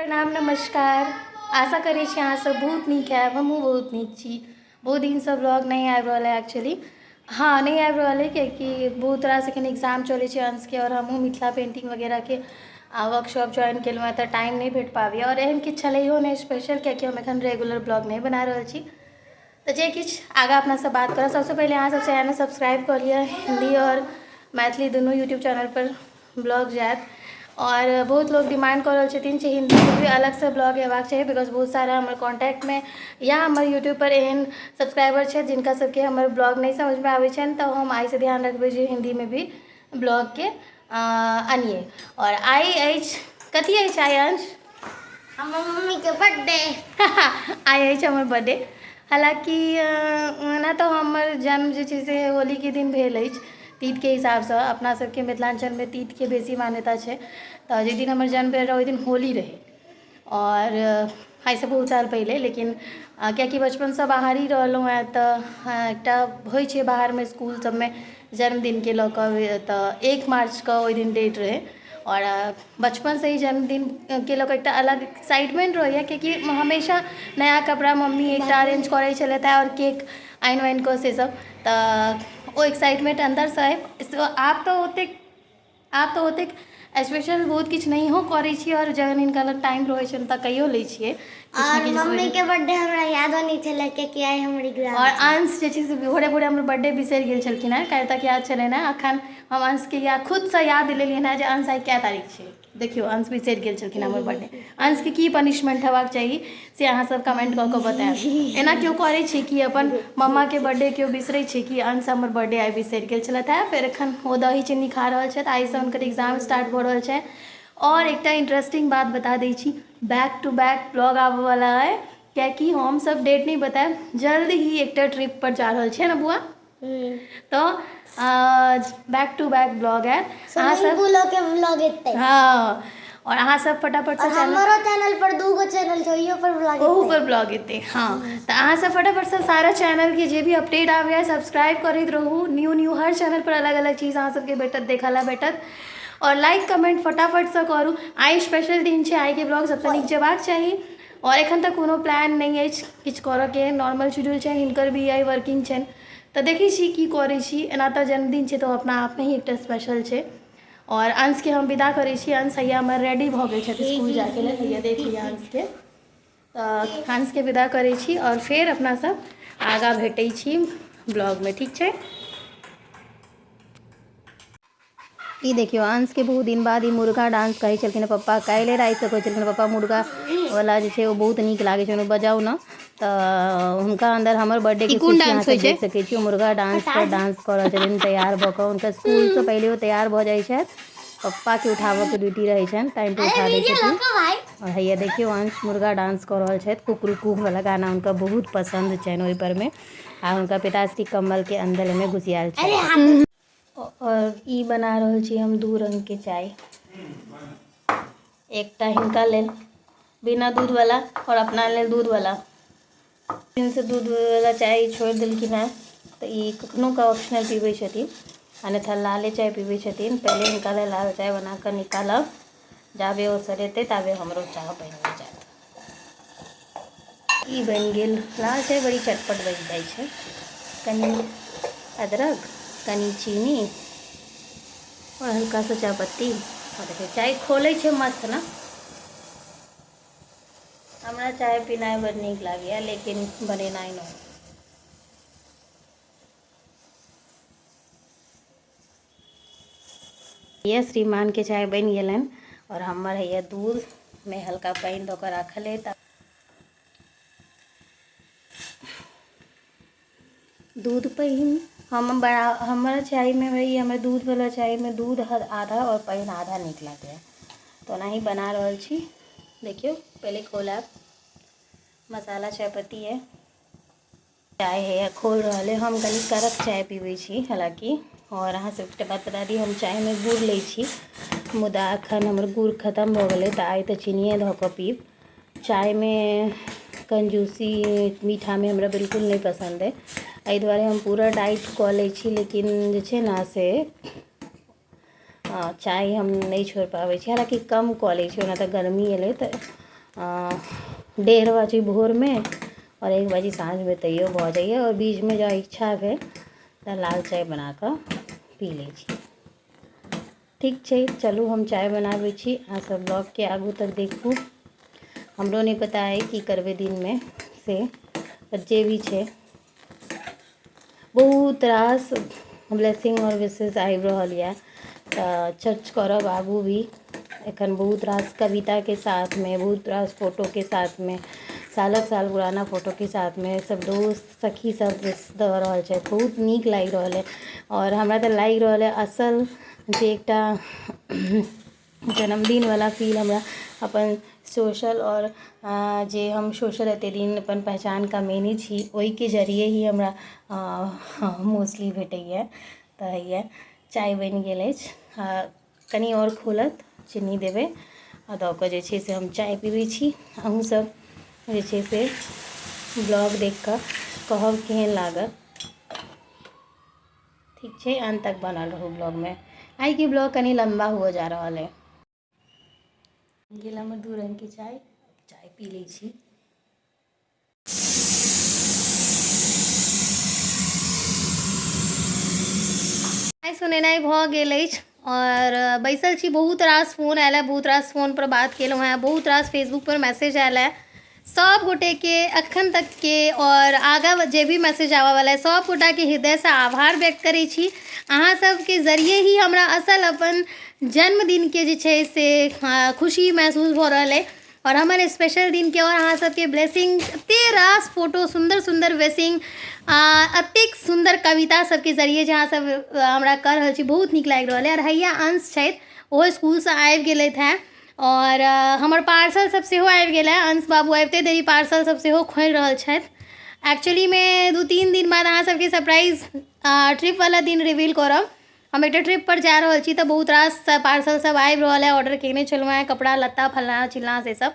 प्रणाम नमस्कार। आशा करै छी अहाँ सब बहुत नीक हैब। हमहूँ बहुत नीक छी। बहुत दिनसँ ब्लॉग नहीं आबि रहल है एक्चुअली। हाँ नहीं आबि रहल है कियाकि बहुत तरह से एखन एग्जाम चलै छै अंशके, और हमहूँ मिथिला पेंटिंग वगैरहके वर्कशॉप ज्वाइन केलहुँ हैं, तऽ टाइम नहीं भेट पाबैए। और एहन किछु छलैयो नहीं स्पेशल, कियाकि हम एखन रेगुलर ब्लॉग नहीं बना रहल छी। तऽ जे किछु आगाँ अपनासँ बात करब, सबसँ पहिले अहाँ सब चैनल सब्सक्राइब कऽ लिअ। हिंदी और मैथिली दुनू यूट्यूब चैनल पर ब्लॉग जायत। और बहुत लोग डिमांड कर रहे छथिन कि हिंदी में भी अलग से ब्लॉग हेबाक चाहिए, बिकॉज बहुत सारा हमारे कॉन्टैक्ट में या हमारे यूट्यूब पर एहन सब्सक्राइबर छै जिनका सबके हमर ब्लॉग नहीं समझ में आबै छनि। तऽ हम आइ से ध्यान रखबै जे हिंदी में भी ब्लॉग के आनिए। और आइ अछि कथी अछि आइ अंश? हमर मम्मी के बर्थडे। आइ अछि हमर बर्थडे। हालांकि ओना तऽ हमर जन्म जे छै से होली के दिन भेल अछि, तीज के हिसाब से। अपना सबके मिथिलांचल में तीज के बेसी मान्यता छै। तऽ जाहि दिन हमर जन्म भेल रहै ओहि दिन होली रहे, और आइसँ बहुत साल पहिले। लेकिन कियाकि बचपनसँ बाहर ही रहलहुँ हैं, तऽ एकटा होइ छै बाहरमे स्कूल सबमे जन्मदिनके लऽ कऽ, तऽ 1 मार्चके ओहि दिन डेट रहै। और बचपन से ही जन्मदिन के लऽ कऽ एकटा अलग एक्साइटमेंट रहैए, कियाकि हमेशा नया कपड़ा मम्मी एकटा अरेंज करै छलथि हैं, और केक आनि वानि कऽ से सब। तऽ ओ एक्साइटमेंट अंदरसँ आब तऽ ओतेक स्पेशल बहुत किछु नहियो करै छी, और जखन हिनका लग टाइम रहै छनि तऽ कइयो लै छियै किछु और ने किछु। मम्मी के बर्थडे हमरा यादो नहीं चला कि आइ हमर एग्जाम। और अंश जे छै से भोरे भोरे हमर बर्थडे बिसरि गेल छलखिन हैं, काल्हि तक याद छलनि हैं। अखन हम अंशके खुदसँ याद दिलेलियनि हैं जे अंश आइ कै तारीख छै। देखियौ अंश बिसरि गेल छलखिन हमर बर्थडे। अंशके की पनिशमेंट हेबाक चाही से अहाँ सब कमेंट कऽ कऽ बतायब। एना केओ करै छै कि अपन मम्माके बर्थडे केओ बिसरै छै कि? अंश हमर बर्थडे आइ बिसरि गेल छलथि हैं। फेर एखन ओ दही चीनी खा रहल छथि, आइसँ हुनकर एग्जाम स्टार्ट भऽ रहल छै। और एकटा इंटरेस्टिंग बात बता दै छी, बैक टू बैक ब्लॉग आबऽवला है, कियाकि हम सब डेट नहीं बताएब। जल्द ही एकटा ट्रिप पर जा रहल छै ना बुआ, तो बैक टू बैक ब्लॉग है। अहाँ सब के ब्लॉग एतै। हाँ, और अहाँ सब फटाफट से हमरो चैनल पर 2 चैनल छै, ओहियो पर ब्लॉग एतै। ओहू पर ब्लॉग एतै। हाँ, तऽ अहाँ सब फटाफट से सारा चैनल के जे भी अपडेट आबैए सब्सक्राइब करैत रहू। न्यू हर चैनल पर अलग अलग चीज अहाँ सबके भेटत, देखऽ ला भेटत। और लाइक कमेंट फटाफट से करू। आइ स्पेशल दिन छै, आइ के ब्लॉग सबसँ नीक जेबाक चाही। और एखन तक कोनो प्लान नहीं अछि किछु करऽके, नॉर्मल शेड्यूल छै। हिनकर भी आइ वर्किंग छनि, तऽ देखै छी की करै छी। एना तऽ जन्मदिन छै तऽ अपना आप में ही एकटा स्पेशल छै। और अंशके हम विदा करै छी। अंश हैया हमर रेडी भऽ गेल छथि स्कूल जाके लेल, हैया देख लिअ अंशके। तऽ अंशके विदा करै छी, और फेर अपना सब आगाँ भेटै छी ब्लॉगमे, ठीक छै? ई देखियो अंश के बहुत दिन बाद ई मुर्गा डांस कहै छलखिन पप्पा। काल्हि रातिसँ कहै छलखिन पप्पा मुर्गा वाला जे छै ओ बहुत नीक लागै छै, बजाउ ना। तऽ हुनका अंदर हमर बर्थडे के खुशी अहाँ सब देख सकै छी। मुर्गा डांस पर डांस कऽ रहल छथिन तैयार भऽ कऽ। हुनका स्कूलसँ पहिले ओ तैयार भऽ जाइ छथि, पप्पाके उठाबऽके ड्यूटी रहै छनि, टाइम पर उठा दै छथिन। और हैया देखियो अंश मुर्गा डांस कऽ रहल छथि। कुकरू वाला गाना हुनका बहुत पसंद छनि ओहिपर में। आ हुनका पिताश्री कम्बल के अंदर में घुसियाल छथि। और ई बना रहल छी हम 2 रंग के चाय। एकटा हिनका लेल बिना दूध वाला, और अपना लेल दूध वाला। दिन से दूध वाला चाय छोड़ि देलखिन हैं, तऽ ई कखनो का ऑप्शनल पीबै छथिन, अन्यथा लाले चाय पीबै छथिन। पहले हिनका लेल लाल चाय बना कऽ निकालब, जाबे ओ सरेतै ताबे हमरो चाह बनि जायत। ई बनि गेल लाल चाय, बड़ी चटपट बनि जाइ छै। कनी अदरक, कनी चीनी, और हल्का सा चायपत्ती। और देखिए चाय खोलै छै मस्त ना। हमरा चाय पीनाइ बड़ नीक लागैए, लेकिन बनेनाइ नहि। ये श्रीमान के चाय बनि गेलनि, और हमर हैया दूध में हल्का पानि दऽ कऽ राखल है। दूध पानि हमारा चाय में भाई, हमें दूध वाला चाय में दूध आधा और पानि आधा नीक लागैए। तो ओनाही बना रहल छी। देखियो पहले खोलब, मसाला चायपत्ती है, चाय है खोल रहल है। हम कनी कड़क चाय पीबै छी हालांकि। और अहाँ सब एकटा बात बता दी, हम चाय में गुड़ लै छी, मुदा अखन हमर गुड़ खत्म भऽ गेलै, तऽ आइ तऽ चीनिये धऽ कऽ पीब। चाय में कंजूसी मीठा में हमरा बिल्कुल नहीं पसंद है, एहि दुआरे हम पूरा डाइट कऽ लै छी। लेकिन जे छै ना से चाय हम नहीं छोड़ पाबै छी, हालांकि कम कऽ लै छी। ओना तऽ गर्मी एलै तऽ 1:30 बजे भोर में और 1 बजे साँझ में तैयो भऽ जाइए। और बीच में जो इच्छा भेल तऽ लाल चाय बना कऽ पी लै छी। ठीक छै, चलू हम चाय बनाबै छी, अहाँ सब ब्लॉग के आगू तक देखू। हमरो नहीं पता है की करबै दिन में से, पर जे भी छै बहुत रास ब्लेसिंग और विशेष आबि रहल यऽ तऽ चर्च करब आगू भी। एखन बहुत रास कविता के साथ में, बहुत रास फोटो के साथ में, सालक साल पुराना फोटो के साथ में सब दोस्त सखी सब दऽ रहल छै। बहुत नीक लागि रहल है और हमरा तऽ लागि रहल है असल जे एकटा जन्मदिन वाला फील हमरा अपन सोशल और जे हम सोशल एतेक दिन अपन पहचान कमेने छी ओहिके जरिए ही हमरा मोस्टली भेटैए। तऽ हैया चाय बनि गेल अछि, कनी और खोलत, चीनी देबै आ दऽ कऽ जे छै से हम चाय पीबै छी। अहूँ सब जे छै से ब्लॉग देख कऽ कहब केहन लागत। ठीक छै, अंत तक बनल रहू ब्लॉग में। आइ के ब्लॉग कनी लंबा हुआ जा रहा है। गेल हमर 2 रंग के चाय, चाय पी लै छी। चाय सुनेनाइ भऽ गेल अछि और बैसल छी। बहुत रास फोन आयल है, बहुत रास फोन पर बात केलहुँ हैं, बहुत रास फेसबुक पर मैसेज आयल है सब गोटे के अखन तक के और आगा जे भी मैसेज आवा वाला है सब गोटा के हृदय से आभार व्यक्त करै छी। अहाँ सबके जरिए ही हमरा असल अपन जन्मदिन के जे छै से खुशी महसूस भऽ रहल है और हमर स्पेशल दिन के और अहाँ सबके ब्लेसिंग, एते रास फोटो, सुंदर सुंदर ब्लेसिंग, अतेक सुंदर कविता सबके जरिए जे अहाँ सब हमरा कर रहल छी, बहुत नीक लागि रहल है। और हैया अंश छथि, ओहो स्कूल से आबि गेलथि हैं और हमर पार्सल सब सेहो आबि गेल है। अंश बाबू आबिते देरी पार्सल सब सेहो खोलि रहल छथि। एक्चुअली में 2-3 दिन बाद अहाँ सबके सरप्राइज ट्रिप वाला दिन रिवील करब। हम एक ट्रिप पर जा रहल छी तऽ बहुत रास पार्सल सब आबि रहल है, ऑर्डर केने छलहुँ हैं, कपड़ा लत्ता फलना चिलना से सब,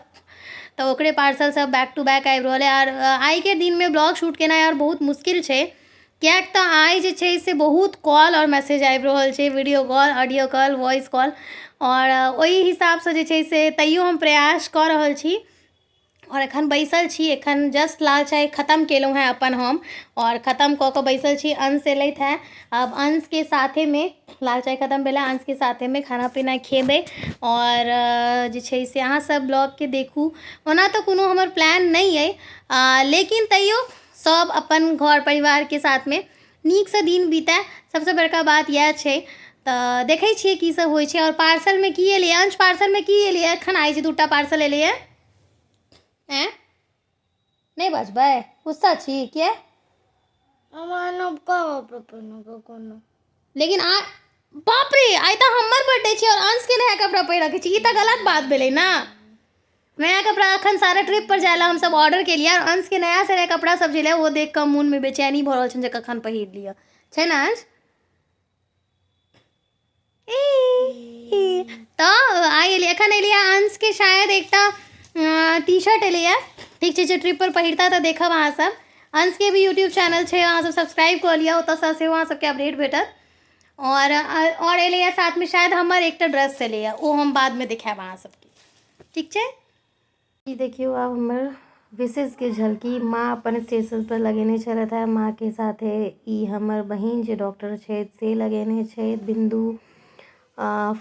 तो ओकरे पार्सल सब बैक टू बैक आबि रहल है। और आइ के दिन में ब्लॉग शूट केनाइ और बहुत मुश्किल छै, किएक तऽ आइ जे छै से बहुत कॉल और मैसेज आबि रहल छै, video call, audio call, voice call, और ओहि हिसाब से जे छै से तैयो हम प्रयास कऽ रहल छी। और एखन बैसल छी, एखन जस्ट लाल चाय खत्म केलहुँ हैं अपन हम, और ख़त्म कऽ कऽ बैसल छी। अंश एलथि हैं, अब अंश के साथे में लाल चाय खत्म भेलै, अंश के साथे में खाना पीना खेबै और जे छै से अहाँ सब ब्लॉग के देखू। ओना तऽ कोनो हमर प्लान नहीं है, लेकिन तैयो सब अपन घर परिवार के साथ में नीक से दिन बीतै, सबसे बड़का बात यह छै। तऽ देखै छियै की सब होइ छै। और पार्सल में की एलै अंश, पार्सल में की एलै? एखन आइ छै 2टा पार्सल एलै है। नहीं बजबै, गुस्सा छी किया? लेकिन बाप रे, आइ तऽ हमर बर्थडे छै और अंश के नया कपड़ा पहिरऽ के छै, ई तऽ गलत बात भेलै ना। नया कपड़ा अखन सारा ट्रिप पर जाए ला हम सब ऑर्डर के लिए, और अंश के नया से नया कपड़ा सब जे वो देख कऽ मोन में बेचैनी भऽ रहल छै जे कखन पहिर लिअ, छै ना अंश? तऽ आइ एलियै, एखन एलियै अंश के शायद एकटा टी शर्ट एलै है, ठीक छै, जे ट्रिप पर पहिरता तऽ देखब अहाँ सब। अंश के भी यूट्यूब चैनल छै, अहाँ सब सब्सक्राइब कऽ लिअ, ओतऽसँ सेहो अहाँ सबके अपडेट भेटत। और एलै है साथ में शायद हमर एकटा ड्रेस एलै है, ओ हम बाद में देखायब अहाँ सबके, ठीक छै। ई देखियो आब हमर विशेष के झलकी माँ अपन स्टेटस पर लगेने छलथि है। माँ के साथे ई हमर बहिन जे डॉक्टर छथि से लगेने छथि बिंदु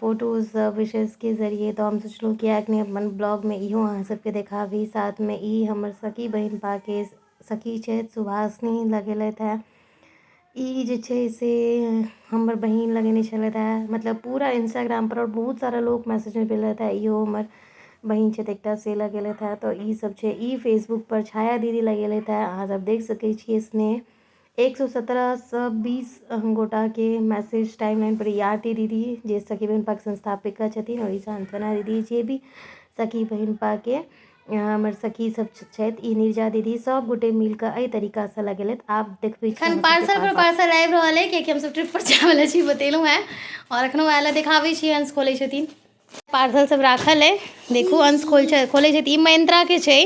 फोटोज विशेष के जरिए। तो हम सोचलहुँ किएक नहि अपन ब्लॉग में इहो अहाँ सबके देखाबी। साथ में ई हमर सखी बहिन पाके सखी छथि सुभाषनी लगेलथि है। ई जे छै से हमर बहिन लगेने छलथि है, मतलब पूरा इंस्टाग्राम पर, और बहुत सारा लोग मैसेज में भेजलथि है इहो हमर बहिन छथि एकटा से लगेलथि है। तो ई सब छै। ई फेसबुक पर छाया दीदी लगेलथि है, अहाँ सब देख सकै छियै। स्नेह 117-120 गोटा के मैसेज टाइमलाइन पर। आरती दीदी जे सखी बहिन पाक संस्थापिका छथिन, और सांत्वना दीदी जे भी सखी बहिन पाके हमर सखी सब छथि। ई निर्जा दीदी सब गोटे मिलकर एहि तरीका से लगेलथि। आप देखबै छी पार्सल पर पार्सल आबि रहल है, कियाकि हम सब ट्रिप पर जाए वाला छी, बतेलहुँ है, और एखनो आयल देखाबै छी। अंश खोलै छथिन, पार्सल सब राखल है, देखू अंश खोलै छथिन। ई महिंद्रा के छै,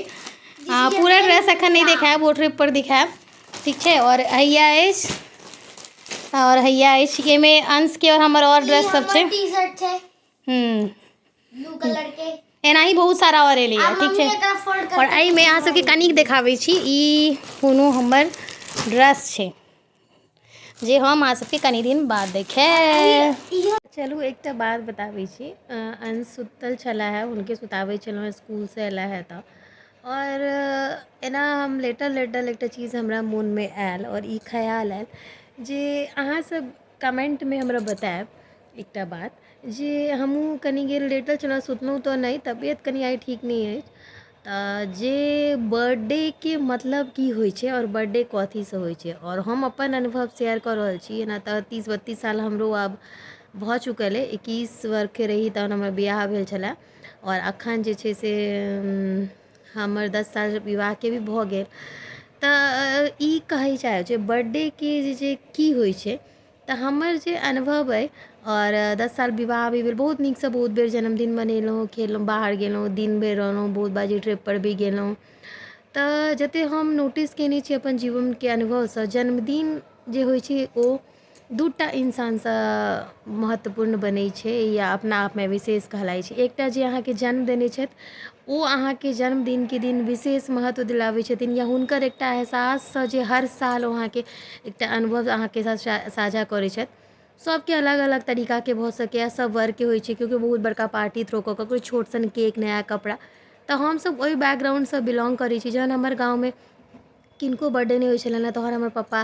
पूरा ड्रेस एखन नहीं देखायब, वो ट्रिप पर दिखायब, ठीक छै। और हैया अछि, और हैया अछि, एहिमे अंश के और हमर और ड्रेस सब छै। टी शर्ट छै ब्लू कलर के, एना ही बहुत सारा और एलै आब ठीक मम्मी छै। एकरा फोल्ड कर और एहि में अहाँ सबके कनिक देखाबै छी, ई कोनो हमर ड्रेस छै जे हम अहाँ सबके कनि दिन बाद देखेब। चलू एकटा बात बताबै छी, अंश सुतल छला है, हुनके सुताबै छलहुँ हैं स्कूल से एला है तऽ, और एना हम लेटल लेटल एकटा चीज हमरा मोनमे आयल और ई ख्याल आयल जे अहाँ सब कमेंटमे हमरा बताएब एकटा बात, जे हमहूँ कनि गेल लेटल छलहुँ, सुतलहुँ तऽ नहि, तबियत कनि आइ ठीक नहि अछि, तऽ जे बर्थडेके मतलब की होइ छै और बर्थडे कथीसँ होइ छै, और हम अपन अनुभव शेयर कऽ रहल छी। एना तऽ 30-32 साल हमरो आब भऽ चुकल अइ, 21 वर्षके रही तहन हमर बिआह भेल छलए, और एखन जे छै से हमर 10 साल विवाहके भी भऽ गेल। तऽ ई कहै चाहै छै बर्थडेके जे की होइ छै, तऽ हमर जे अनुभव अइ, और 10 साल विवाह भी भेल, बहुत नीकसँ बहुत बेर जन्मदिन मनेलहुँ, खेलहुँ, बाहर गेलहुँ, दिन भरि रहलहुँ, बहुत बाजी ट्रिपपर भी गेलहुँ। तऽ जतेक हम नोटिस कयने छी अपन जीवनके अनुभवसँ, जन्मदिन जे होइ छै ओ दूटा इंसानसँ महत्वपूर्ण बनै छै या अपना आपमे विशेष कहलाइ छै। एकटा जे अहाँके जन्म देने छथि ओ अहाँके जन्मदिनके दिन विशेष महत्व दिलाबै छथिन, या हुनकर एकटा एहसाससँ जे हर साल ओ अहाँके एकटा अनुभव अहाँके साथ साझा करै छथि। सबके अलग अलग तरीकाके भऽ सकैए, सब वर्गके होइ छै, क्योंकि बहुत बड़का पार्टी थ्रो कऽ ककरो छोट सन केक, नया कपड़ा। तऽ हमसब ओहि बैकग्राउंडसँ बिलोंग करै छी। जहन हमर गाँवमे किनको बर्थडे नहि होइ छलनि हैं, तहन हमर पप्पा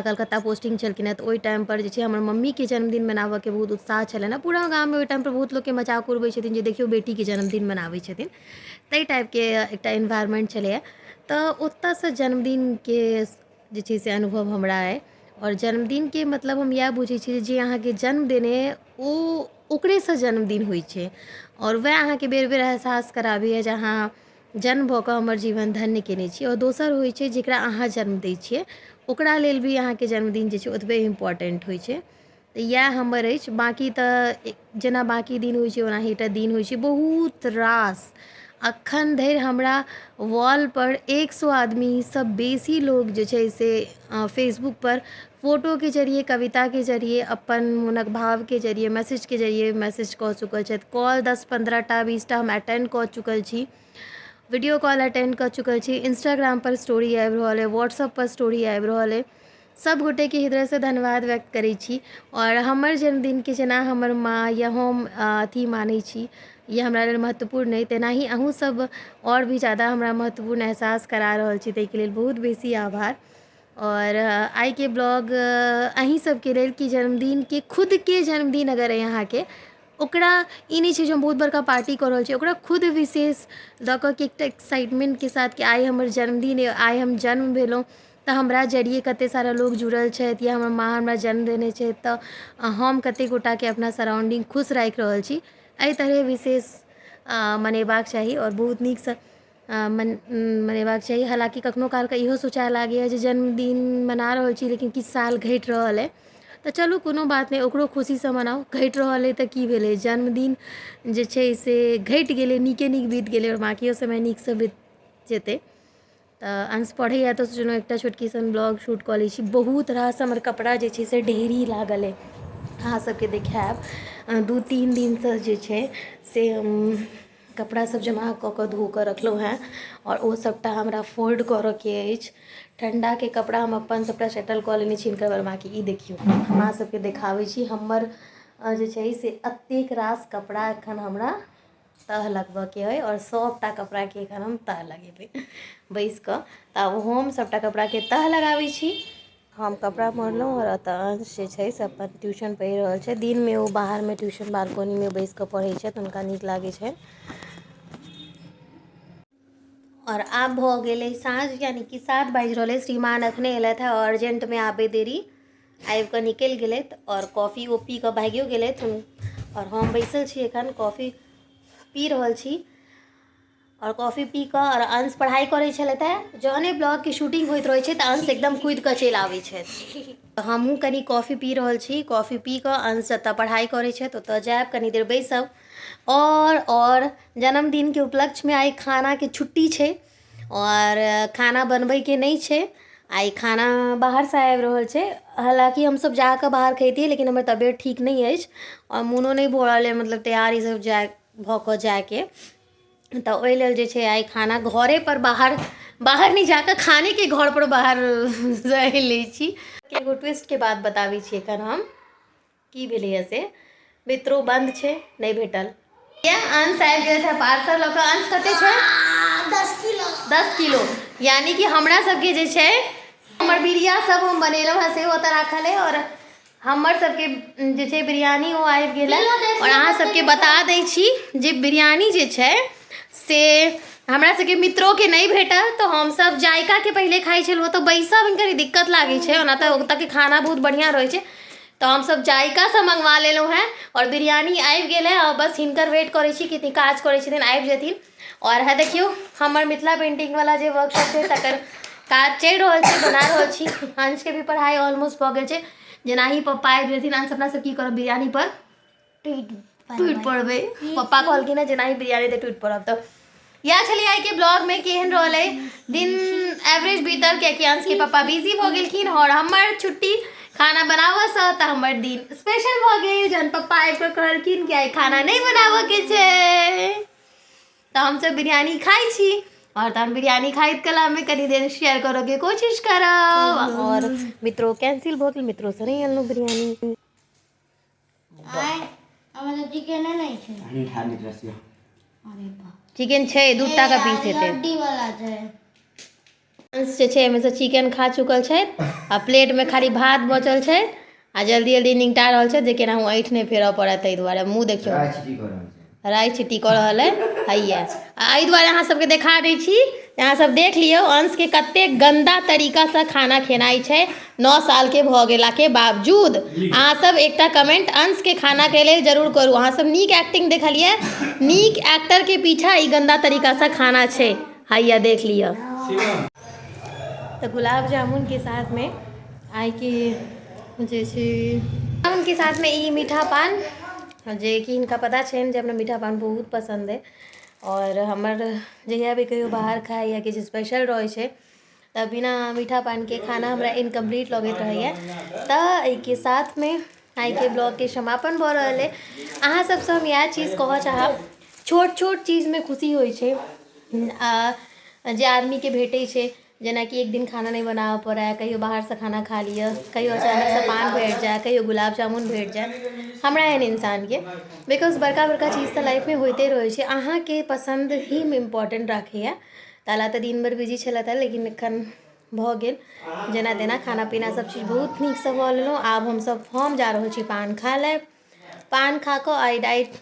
कलकत्ता पोस्टिंग छलखिन हैं, तऽ ओहि टाइमपर जे छै हमर मम्मीके जन्मदिन मनाबऽके बहुत उत्साह छलनि हैं। पूरा गाममे ओहि टाइमपर बहुत लोकके मजाक उड़बै छथिन जे देखियौ बेटीके जन्मदिन मनाबै छथिन, ताहि टाइपके एकटा एनवायरनमेंट छलैए। तऽ ओतऽसँ जन्मदिनके जे छै से अनुभव हमरा अइ, और जन्मदिनके मतलब हम इएह बुझै छी जे अहाँके जन्म देने ओ ओकरेसँ जन्मदिन होइ छै, और वएह अहाँके बेर बेर एहसास कराबैए जे अहाँ जन्म भऽ कऽ हमर जीवन धन्य केने छी। और दोसर होइ छै जकरा अहाँ जन्म दै छियै ओकरा लेल भी अहाँके जन्मदिन जे छै ओतबे इम्पोर्टेंट होइ छै। तऽ इएह हमर अछि। बाँकी तऽ जेना बाँकी दिन होइ छै ओनाही टा दिन होइ छै, बहुत रास। अखन धरि हमरा वॉलपर 100 आदमीसँ बेसी लोग जे छै से फेसबुकपर फोटोके जरिए, कविताके जरिए, अपन मोनक भावके जरिए, मैसेजके जरिए मैसेज कऽ चुकल छथि। कॉल 10-15टा 20टा हम अटेंड कऽ चुकल छी, वीडियो कॉल अटेंड कऽ चुकल छी, इंस्टाग्रामपर स्टोरी आबि रहल अइ, व्हाट्सअपपर स्टोरी आबि रहल अइ। सब गोटेके हृदयसँ धन्यवाद व्यक्त करै छी। और हमर जन्मदिनके जेना हमर माँ या हम अथी मानै छी, ये हमरा लेल महत्वपूर्ण अइ, तेनाही अहूँ सब और भी ज़्यादा हमरा महत्वपूर्ण एहसास करा रहल छी, ताहिके लेल बहुत बेसी आभार। और आइके ब्लॉग अहीं सबके लेल कि जन्मदिनके खुदके जन्मदिन अगर अइ अहाँके, ओकरा ई नहि छै जे हम बहुत बड़का पार्टी कऽ रहल छी, ओकरा खुद विशेष दऽ कऽ कि एकटा एक्साइटमेंटके साथ कि आइ हमर जन्मदिन अइ, आइ हम जन्म भेलहुँ, तऽ हमरा जरिए कतेक सारा लोक जुड़ल छथि, या हमर माँ हमरा जन्म देने छथि, तऽ हम कतेक गोटाके अपना सराउंडिंग खुश राखि रहल छी। एहि तरह विशेष मनेबाक चाही और बहुत नीकसँ मनेबाक चाही। हालाँकि कखनो कालके इहो सोचऽ लागैए जे जन्मदिन मना रहल छी लेकिन किछु साल घटि रहल अइ, तऽ चलू कोनो बात नहि, ओकरो खुशीसँ मनाउ। घटि रहल अइ तऽ की भेलै, जन्मदिन जे छै से घटि गेलै, नीके नीक बीत गेलै, और बाँकियो समय नीकसँ बीत जेतै। तऽ अंश पढ़ैए तऽ सोचलहुँ एकटा छोटकी सन ब्लॉग शूट कऽ लै छी। बहुत रास हमर कपड़ा जे छै से ढेरी लागल अइ, अहाँ सबके देखाएब। 2-3 दिनसँ जे छै से कपड़ा सब जमा कऽ कऽ धो कऽ रखलहुँ हैं, और ओ सबटा हमरा फोल्ड करऽके अछि। ठण्डाके कपड़ा हम अपन सबटा सेटल कऽ लेने छी हिनकर बाद। बाँकी ई देखियौ हमरा सबके देखाबै छी, हमर जे छै से एतेक रास कपड़ा एखन हमरा तह लगबऽके अइ, और सबटा कपड़ाके एखन हम तह लगेबै बैसि कऽ। तऽ हम सबटा कपड़ाके तह लगाबै छी। हम कपड़ा मोड़लहुँ, और एतऽ अंश जे छै से अपन ट्यूशन पढ़ि रहल छै। दिनमे ओ बाहरमे ट्यूशन बालकोनीमे बैसि कऽ पढ़ै छथि, हुनका नीक लागै छै। और आब भऽ गेलै साँझ, यानी कि 7 बाजि रहल अइ। श्रीमान एखने अयलथि हैं, अर्जेंटमे आबे देरी आबि कऽ निकलि गेलथि, और कॉफ़ी ओ पी कऽ भागियो गेलथि। और हम बैसल छी एखन, कॉफ़ी पी रहल छी। और कॉफ़ी पी कऽ और अंश पढ़ाई करै छलथि हैं। जहने ब्लॉगके शूटिंग होइत रहै छै तऽ अंश एकदम कूदि कऽ चलि आबै छथि। हमहूँ कनी कॉफ़ी पी रहल छी। कॉफ़ी पी कऽ अंश जतऽ पढ़ाई करै छथि ओतऽ जायब, कनी देर बैसब। और जन्मदिनके उपलक्ष्यमे आइ खानाके छुट्टी छै, और खाना बनबैके नहि छै। आइ खाना बाहरसँ आबि रहल छै। हालाँकि हमसब जाकऽ बाहर खैतियै, लेकिन हमर तबियत ठीक नहि अछि और मोनो नहि भऽ रहल अइ, मतलब तैयारी सब भऽ कऽ जाके। तऽ ओहि लेल जे छै आइ खाना घरे पर बाहर नहीं जाकर खाने के घर पर बाहर रह लै छी। एगो ट्विस्ट के बात बताबै छी एखन हम की भेलैए से। मित्रो बंद छै, नहीं भेटल। अंश आबि गेल छै पार्सल लऽ कऽ। अंश कते छै? 10 किलो। यानी कि हमरा सबके जे छै हमर बिरिया सब हम बनेलहुँ हँ सेहो ओतऽ राखल है, और हमर सबके जे छै बिरयानी ओ आबि गेल है। और अहाँ सबके बता दै छी जे बिरयानी जे छै से हमरा सबके मित्रों के नहीं भेटल, तो हम सब जायका के पहले खाई छलहुँ तो बैसब कनी दिक्कत लागे छै, ओना तो ओतऽ के खाना बहुत बढ़िया रहे छै। तो हम सब जायका से मंगवा लेलहुँ हैं और बिरयानी आबि गेल है। और बस हिनकर वेट करै छी कि काज करै छथिन आबि जेथिन। और है देखियो हमर मिथिला पेंटिंग वाला जे वर्कशॉप छै तकर काज चलि रहल छै, बना रहल छी। अंश के भी पढ़ाई ऑलमोस्ट भऽ गेल छै। जेना ही पप्पा आबि जेथिन अंश अपना सब की करब बिरयानी पर टूट पड़बै। पप्पा कहलखिन है जेना ही बिरयानी दे टूट पड़ब। तो या छलिए आइ के ब्लॉग में केहन रहल है दिन एवरेज बीतल, कियाकि अंश के पप्पा बिजी भऽ गेलखिन और हमर छुट्टी खाना बनाबऽ से। तऽ हमर दिन स्पेशल भऽ गेल जहन पप्पा आबि कऽ कहलखिन कि आइ खाना नहीं बनाबऽ के छै। तो हम सब बिरयानी खाई छी और तहन बिरयानी खाइत कला में कनी देर शेयर करऽ के कोशिश करब। और मित्रों कैंसिल भऽ गेल, मित्रों से नहीं अनलहुँ बिरयानी। चिकन नहीं छै। चिकन छै 2टा का पीस हेतै। हड्डी वाला छै। अंश जे छै एहिमे से चिकन खा चुकल छै आ प्लेट में खाली भात बचल छै आ जल्दी जल्दी निपटा रहल छै जे केनाहु ऐठ नहीं फेरऽ पड़े। ताहि दुआरे मुँह देखियौ राइ छिटी कऽ रहल है हैया। एहि दुआरे अहाँ सबके देखा दै छी, अहाँ सब देख लियौ अंश के कते गंदा तरीका से खाना खेनाइ छै 9 साल के भऽ गेला के बावजूद। अहाँ सब एकटा कमेंट अंश के खाना के लेल जरूर करू। अहाँ सब नीक एक्टिंग देखलिए, नीक एक्टर के पीछा ई गंदा तरीका से खाना छै हैया देख लियौ। तो गुलाब जामुन के साथ में आइ के जे छै जामुन के साथ में ई मीठा पान, जे कि इनका पता छै जे हमरा मीठा पान बहुत पसंद है। और हमर जहिया भी कहियो बाहर खाए या किछु स्पेशल रहै छै तऽ बिना मीठा पान के खाना हमरा इनकम्प्लीट लगैत रहैया। तऽ एहिके साथ में आइ के ब्लॉग के समापन भऽ रहल है। अहाँ सबसँ हम इएह चीज कहऽ चाहब, छोट छोट चीज में खुशी होइ छै जे आदमी के भेटै छै। जेना कि एक दिन खाना नहीं बनाबऽ पड़ै, कहियो बाहर से खाना खा लिअ, कहियो अचानक से पान भेट जाए, कहियो गुलाब जामुन भेट जाए हमरा एहन इंसान के। बिकॉज बड़का बड़का चीज़ तऽ लाइफ में होते रहै छै, अहाँ के पसंद ही इम्पोर्टेंट राखैया। ताला तऽ दिन भर बिजी छलथि है लेकिन एखन भऽ गेल जेना तेना खाना पीना सब चीज बहुत नीक से भऽ लेलहुँ। आब हम जा रहल छी पान खा लेब। पान खा कऽ आइ डाइट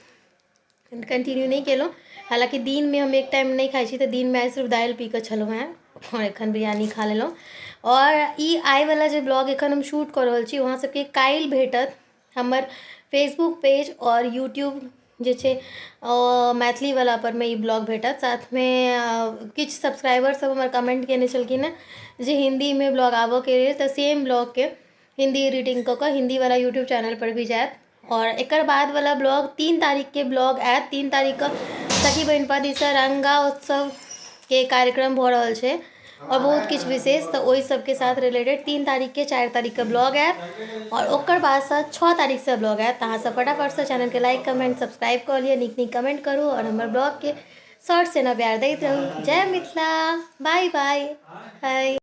कंटिन्यू नहीं केलहुँ। हालांकि दिन में हम एक टाइम नहीं खाई छी, तो दिन में सिर्फ दालि पी कऽ छलहुँ हैं और एखन बिरयानी खा लेलहुँ। और ई आइ वाला जे ब्लॉग एखन हम शूट कऽ रहल छी वहाँ सबके काल्हि भेटत हमर फेसबुक पेज और यूट्यूब जे छै मैथिली वाला पर में ई ब्लॉग भेटत। साथ में किछु सब्सक्राइबर सब हमर कमेंट केने छलखिन हैं जे हिंदी में ब्लॉग आबऽ के लेल, तऽ सेम ब्लॉग के हिंदी एडिटिंग कऽ कऽ हिंदी वाला यूट्यूब चैनल पर भी जायत। और एकर बाद वाला ब्लॉग 3 तारीख के ब्लॉग आयत। 3 तारीख के सखी बहिनपा दिससँ रंगा उत्सव के कार्यक्रम भऽ रहल छै और बहुत किछु विशेष, तो ओहि सबके साथ रिलेटेड 3 तारीख के 4 तारीख के ब्लॉग आयत। और ओकर बाद से 6 तारीख से ब्लॉग आयत। अहाँ सब फटाफट से चैनल के लाइक कमेंट सब्सक्राइब कर लिअ, नीक नीक कमेंट करू और हमर ब्लॉग के शॉर्ट से ना प्यार दैत रहू। जय मिथिला, बाय बाय।